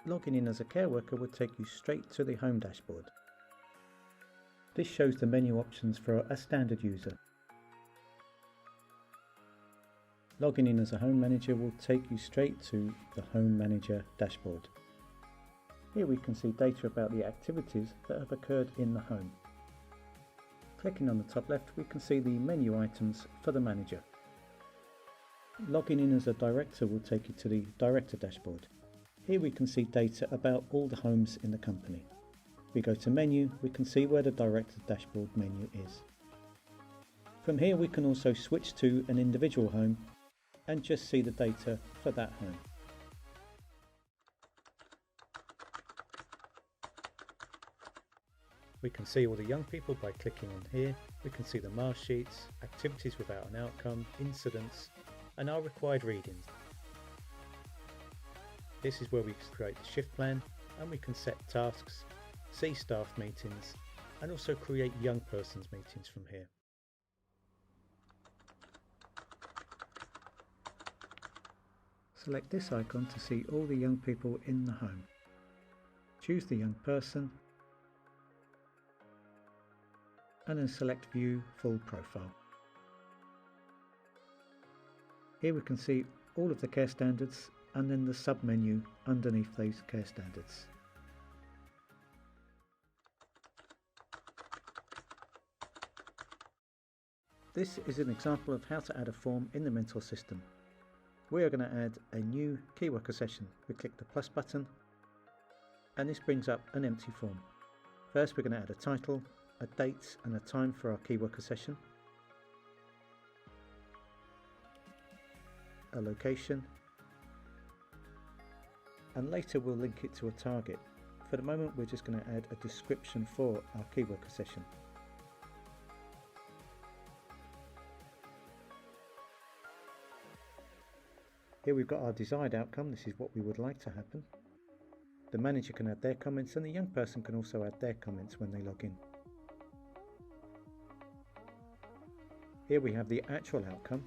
logging in as a care worker would take you straight to the home dashboard. This shows the menu options for a standard user. Logging in as a home manager will take you straight to the Home Manager dashboard. Here we can see data about the activities that have occurred in the home. Clicking on the top left, we can see the menu items for the manager. Logging in as a director will take you to the Director dashboard. Here we can see data about all the homes in the company. If we go to Menu, we can see where the Director dashboard menu is. From here we can also switch to an individual home and just see the data for that home. We can see all the young people by clicking on here. We can see the mark sheets, activities without an outcome, incidents, and our required readings. This is where we create the shift plan, and we can set tasks, see staff meetings, and also create young persons meetings from here. Select this icon to see all the young people in the home. Choose the young person and then select View Full Profile. Here we can see all of the care standards and then the sub-menu underneath those care standards. This is an example of how to add a form in the Mentor system. We are going to add a new key worker session. We click the plus button and this brings up an empty form. First we're going to add a title, a date and a time for our key worker session, a location, and later we'll link it to a target. For the moment we're just going to add a description for our key worker session. Here we've got our desired outcome. This is what we would like to happen. The manager can add their comments and the young person can also add their comments when they log in. Here we have the actual outcome.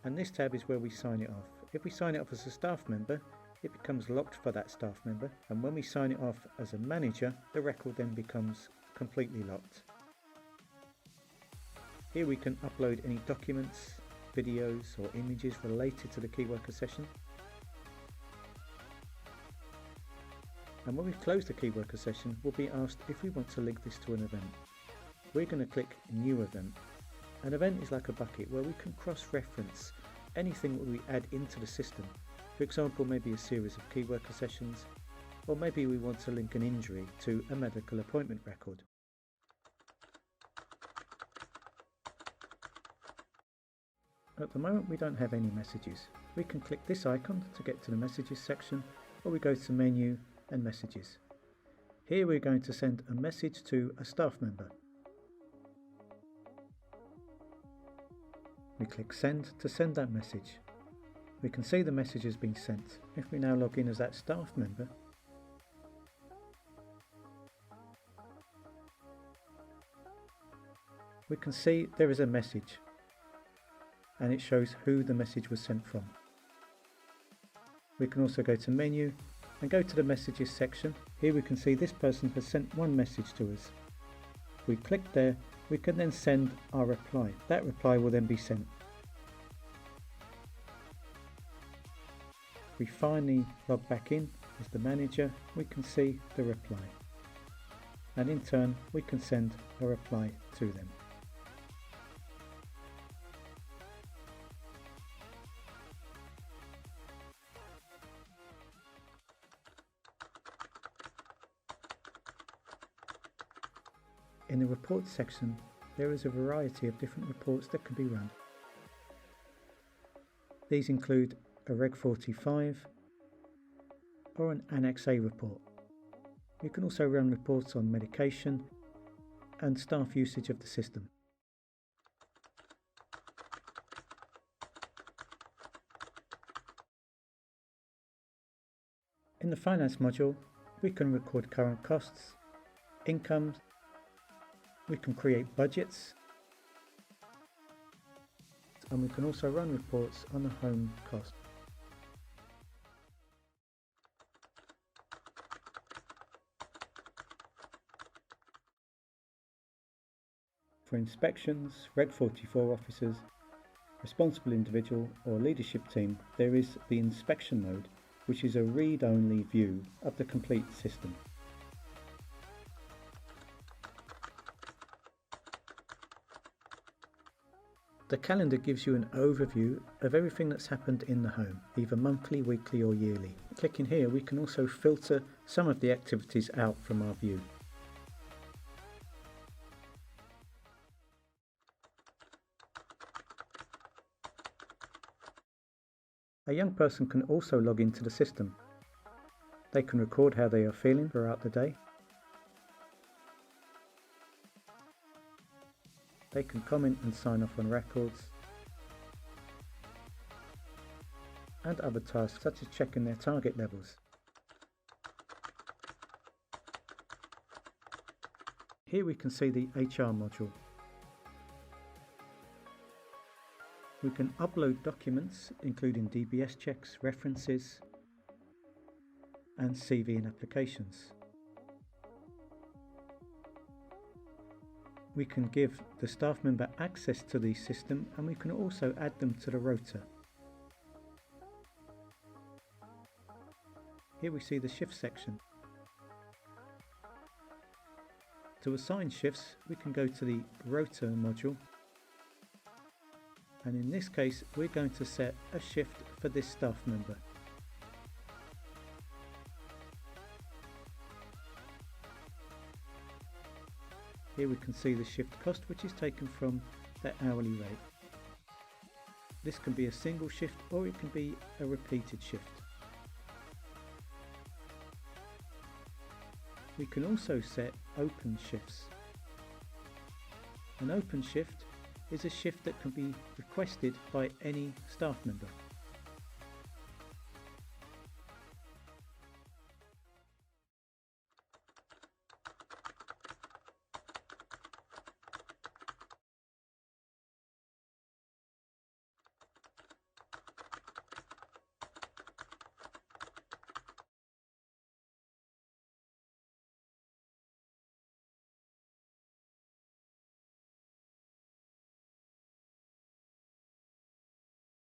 And this tab is where we sign it off. If we sign it off as a staff member, it becomes locked for that staff member. And when we sign it off as a manager, the record then becomes completely locked. Here we can upload any documents, videos or images related to the key worker session. And when we close the key worker session, we'll be asked if we want to link this to an event. We're going to click New Event. An event is like a bucket where we can cross-reference anything that we add into the system. For example, maybe a series of key worker sessions, or maybe we want to link an injury to a medical appointment record. At the moment we don't have any messages. We can click this icon to get to the messages section, or we go to Menu and Messages. Here we're going to send a message to a staff member. We click Send to send that message. We can see the message has been sent. If we now log in as that staff member, we can see there is a message and it shows who the message was sent from. We can also go to Menu and go to the Messages section. Here we can see this person has sent one message to us. If we click there, we can then send our reply. That reply will then be sent. If we finally log back in as the manager, we can see the reply. And in turn, we can send a reply to them. In the Reports section, there is a variety of different reports that can be run. These include a Reg 45 or an Annex A report. You can also run reports on medication and staff usage of the system. In the Finance module, we can record current costs, incomes, we can create budgets, and we can also run reports on the home cost. For inspections, Reg 44 officers, responsible individual or leadership team, there is the inspection mode, which is a read-only view of the complete system. The calendar gives you an overview of everything that's happened in the home, either monthly, weekly or yearly. Clicking here, we can also filter some of the activities out from our view. A young person can also log into the system. They can record how they are feeling throughout the day. They can comment and sign off on records, and other tasks such as checking their target levels. Here we can see the HR module. We can upload documents including DBS checks, references, and CV and applications. We can give the staff member access to the system, and we can also add them to the rota. Here we see the shift section. To assign shifts, we can go to the rota module, and in this case we're going to set a shift for this staff member. Here we can see the shift cost, which is taken from their hourly rate. This can be a single shift or it can be a repeated shift. We can also set open shifts. An open shift is a shift that can be requested by any staff member.